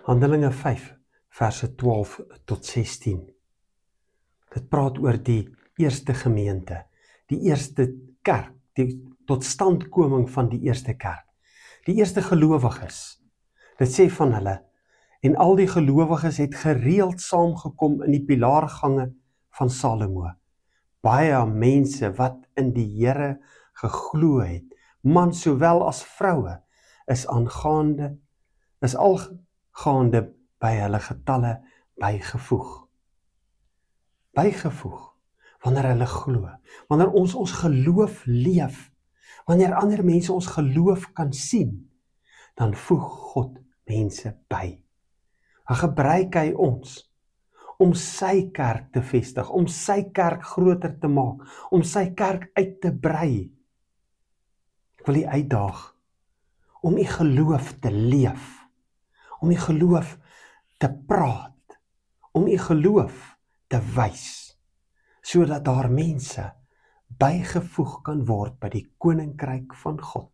Handelinge 5, verse 12 tot 16. Dit praat oor die eerste gemeente, die eerste kerk, die totstandkoming van die eerste kerk, die eerste gelowiges. Dit sê van hulle, en al die gelowiges het gereeld saamgekom in die pilaargange van Salomo. Baie mense wat in die Here geglo het, man sowel as vroue, is algaande by hulle getalle bygevoeg. Bygevoeg, wanneer hulle glo, wanneer ons geloof leef, wanneer ander mense ons geloof kan sien, dan voeg God mense by. Dan gebruik hy ons om sy kerk te vestig, om sy kerk groter te maak, om sy kerk uit te brei. Ek wil u uitdaag om u geloof te leef, om u geloof te praat, om u geloof te wys, sodat daar mense bygevoeg kan word by die koninkryk van God.